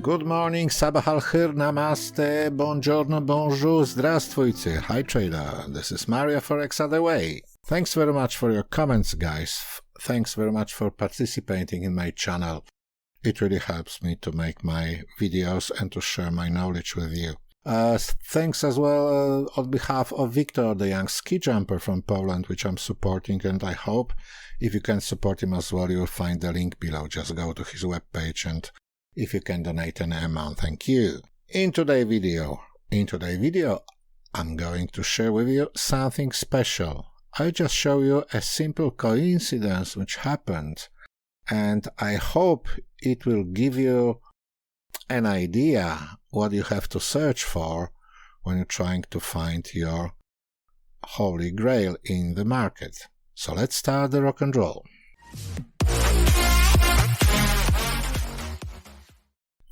Good morning, sabah al-khir, namaste, buongiorno, bonjour, здравствуйте. Hi trader, this is Mario fxotherway. Thanks very much for your comments, guys. Thanks very much for participating in my channel. It really helps me to make my videos and to share my knowledge with you. Thanks as well on behalf of Victor, the young ski jumper from Poland, which I'm supporting, and I hope if you can support him as well, you'll find the link below. Just go to his webpage, and if you can donate an amount, thank you. In today's video, I'm going to share with you something special. I'll just show you a simple coincidence which happened, and I hope it will give you an idea what you have to search for when you're trying to find your holy grail in the market. So let's start the rock and roll.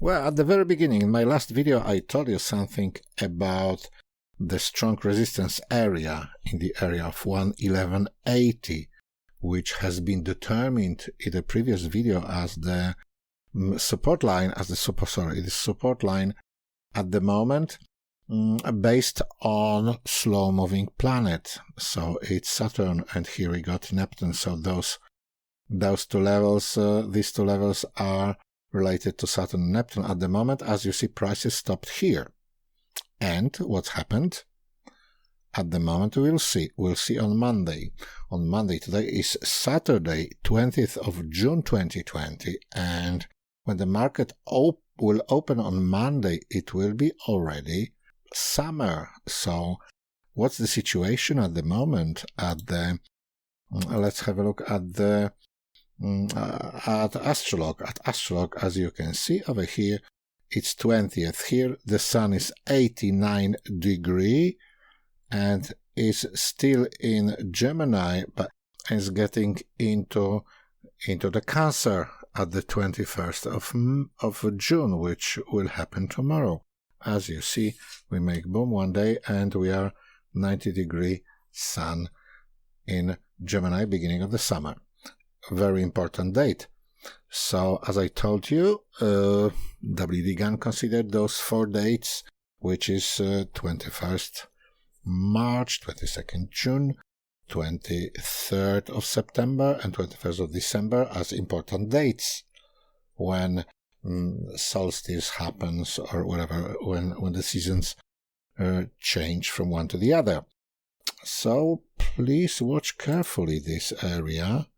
Well, at the very beginning, in my last video, I told you something about the strong resistance area in the area of 111.80, which has been determined in the previous video as the support line, support line at the moment, based on slow-moving planet. So it's Saturn, and here we got Neptune. So those two levels, these two levels are related to Saturn and Neptune at the moment. As you see, prices stopped here. And what's happened? At the moment, we'll see on Monday. On Monday, today is Saturday, 20th of June 2020, and when the market will open on Monday, it will be already summer. So what's the situation at the moment at the let's have a look at the at Astrolog. At Astrolog, as you can see over here, it's 20th. Here the sun is 89 degrees and is still in Gemini, but is getting into the Cancer at the 21st of June, which will happen tomorrow. As you see, we make boom one day and we are 90-degree sun in Gemini, beginning of the summer. Very important date. So, as I told you, WD Gun considered those 4 dates, which is 21st March, 22nd June, 23rd of September and 21st of December as important dates when solstice happens, or whatever, when the seasons change from one to the other. So please watch carefully this area,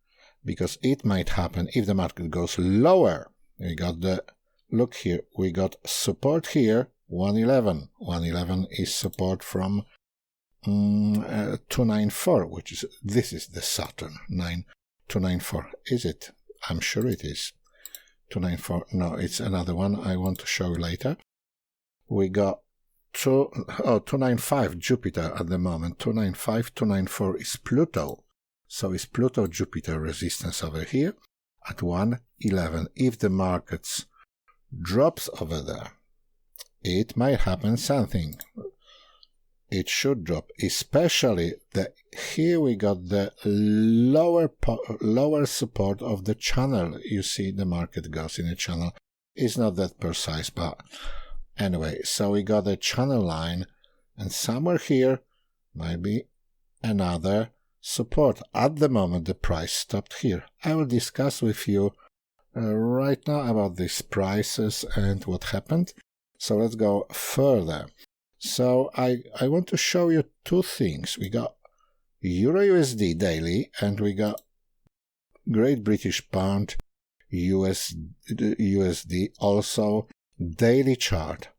because it might happen if the market goes lower. We got look here, we got support here, 111. 111 is support from 294, this is the Saturn 294. Is it? I'm sure it is 294. No, it's another one I want to show you later. We got 295 Jupiter at the moment. 295, 294 is Pluto. So is Pluto Jupiter resistance over here at 111. If the markets drops over there, it might happen something. It should drop, especially here we got the lower support of the channel. You see the market goes in a channel. It's not that precise, but anyway, so we got a channel line, and somewhere here might be another support. At the moment, the price stopped here. I will discuss with you right now about these prices and what happened. So let's go further. So I want to show you 2 things. We got EURUSD daily, and we got Great British Pound USD also daily chart.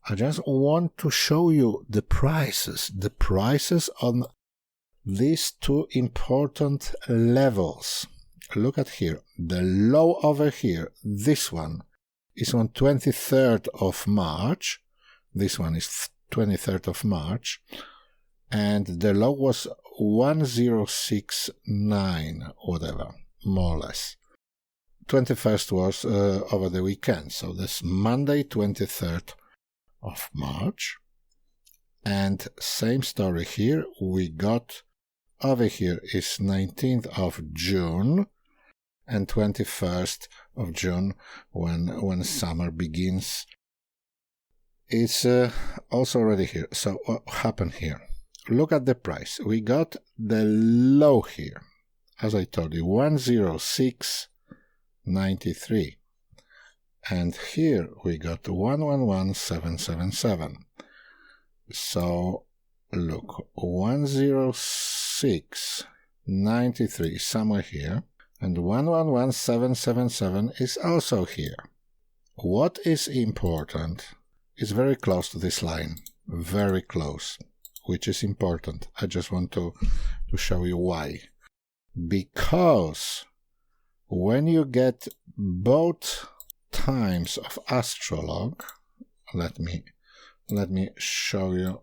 I just want to show you the prices on these 2 important levels. Look at here, the low over here, this one is on 23rd of March. This one is 23rd of March, and the low was 1069, whatever, more or less. 21st was over the weekend, so this Monday, 23rd of March, and same story here. We got over here is 19th of June, and 21st of June, when summer begins. It's also already here. So what happened here? Look at the price. We got the low here, as I told you, 106.93, and here we got 111.777. So look, 106.93 is somewhere here, and 111.777 is also here. What is important is very close to this line, very close, which is important. I just want to show you why. Because when you get both times of astrolog, let me show you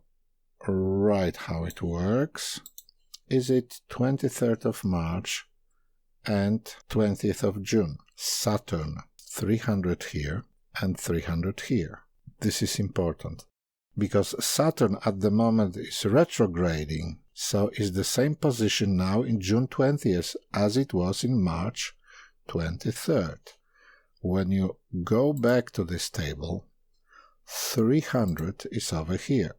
right how it works. Is it 23rd of March and 20th of June? Saturn, 300 here and 300 here. This is important because Saturn at the moment is retrograding, so is the same position now in June 20th as it was in March 23rd. When you go back to this table, 300 is over here.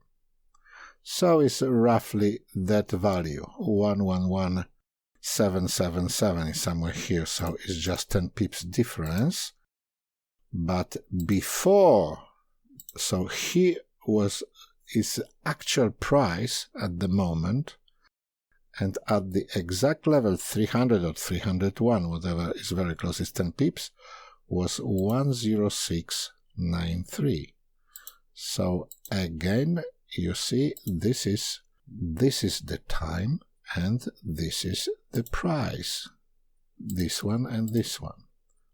So it's roughly that value, 111.777 is somewhere here, so it's just 10 pips difference. But before, so here was its actual price at the moment, and at the exact level 300 or 301, whatever is very close, is 10 pips, was 106.93. So again, you see, this is the time and this is the price. This one and this one.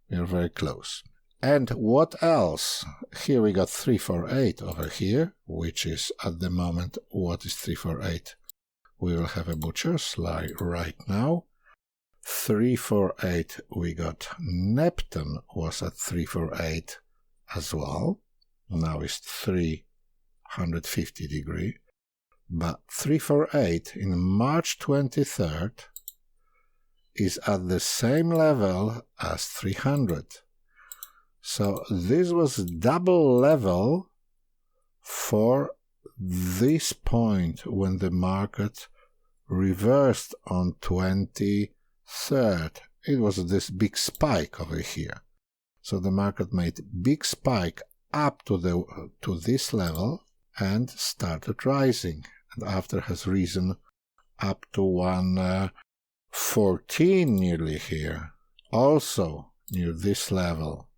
We are very close. And what else? Here we got 348 over here, which is at the moment, what is 348? We will have a butcher's lie right now. 348, we got Neptune was at 348 as well. Now it's 350 degree. But 348 in March 23rd is at the same level as 300. So this was double level for this point when the market reversed on 23rd. It was this big spike over here. So the market made big spike up to this level and started rising. And after has risen up to 114 nearly here, also near this level.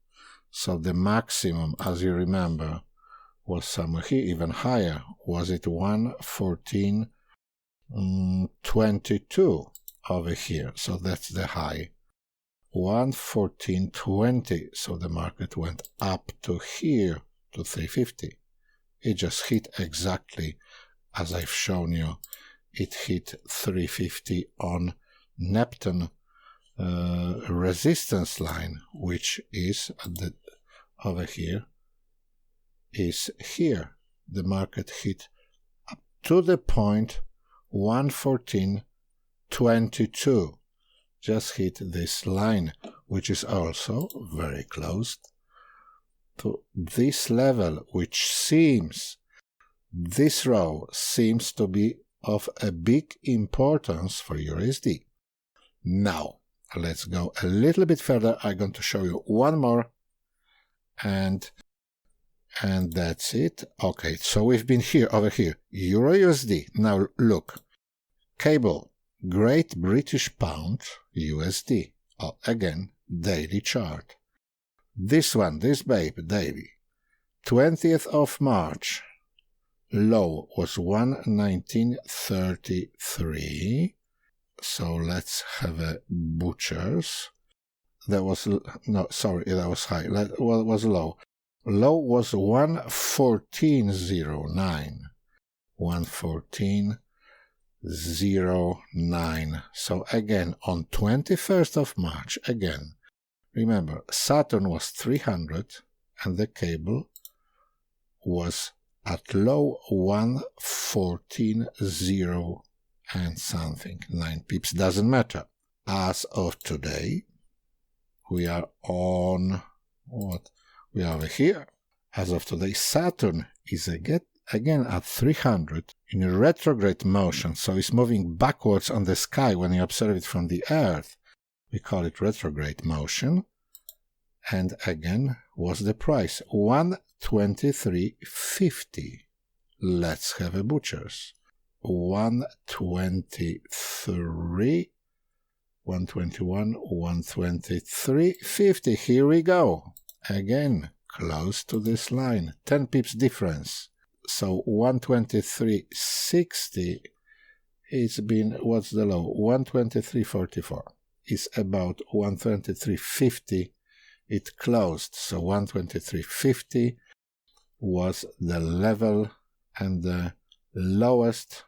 So the maximum, as you remember, was somewhere here, even higher. Was it 114.22 over here? So that's the high. 114.20. So the market went up to here, to 350. It just hit exactly as I've shown you. It hit 350 on Neptune resistance line, which is at the over here, is here. The market hit up to the point 114.22. Just hit this line, which is also very close to this level, which seems, this row seems to be of a big importance for EURUSD. Now, let's go a little bit further. I'm going to show you one more, and that's it. Okay, so we've been here, over here, EURUSD. Now look, cable, Great British Pound, USD. Oh, again, daily chart. This one, this babe, daily. 20th of March, low was 119.33. So let's have a butcher's. That was, no, sorry, that was high. Well, it was low. Low was 114.09. 114.09. So again, on 21st of March, again, remember, Saturn was 300 and the cable was at low 114.0 and something. 9 pips, doesn't matter. As of today, we are on what? We are over here. As of today, Saturn is again at 300 in a retrograde motion, so it's moving backwards on the sky when you observe it from the Earth. We call it retrograde motion. And again, what's the price? 123.50. Let's have a butchers. 123, 121, 123.50. Here we go. Again, close to this line. 10 pips difference. So 123.60. It's been, what's the low? 123.44. It's about 123.50. It closed, so 123.50 was the level, and the lowest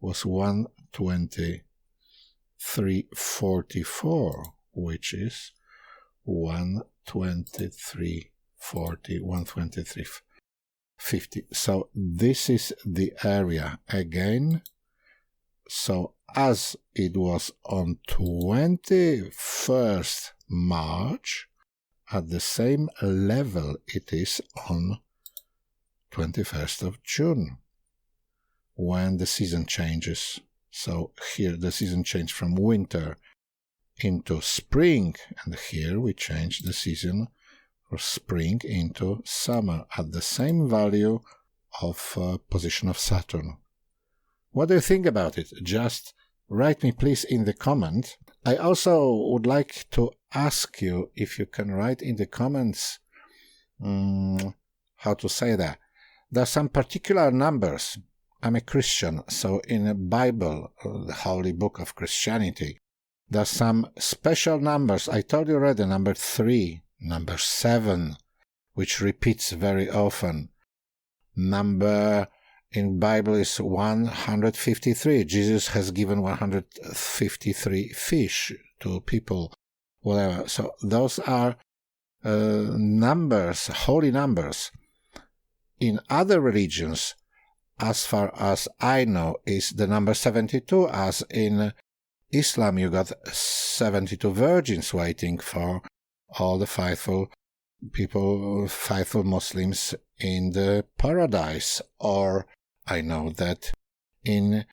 was 123.44, which is 123.40, 123.50. So this is the area again. So as it was on 21st March, at the same level it is on 21st of June, when the season changes. So here the season changed from winter into spring, and here we change the season for spring into summer at the same value of position of Saturn. What do you think about it? Just write me please in the comment. I also would like to ask you if you can write in the comments how to say that. There are some particular numbers. I'm a Christian, so in the Bible, the holy book of Christianity, there are some special numbers. I told you already, number 3, number 7, which repeats very often. Number in Bible is 153. Jesus has given 153 fish to people, whatever. So those are numbers, holy numbers. In other religions, as far as I know, is the number 72, as in Islam you got 72 virgins waiting for all the faithful people, faithful Muslims in the paradise. Or I know that in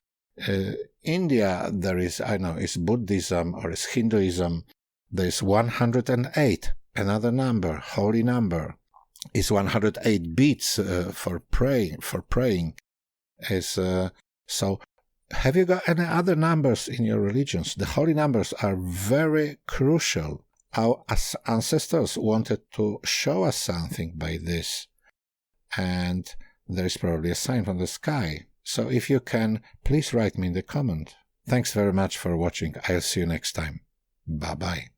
India there is, I know, is Buddhism or is Hinduism, there is 108, another number, holy number. Is 108 beats for praying. So have you got any other numbers in your religions? The holy numbers are very crucial. Our ancestors wanted to show us something by this, and there is probably a sign from the sky. So if you can, please write me in the comment. Thanks very much for watching. I'll see you next time. Bye-bye.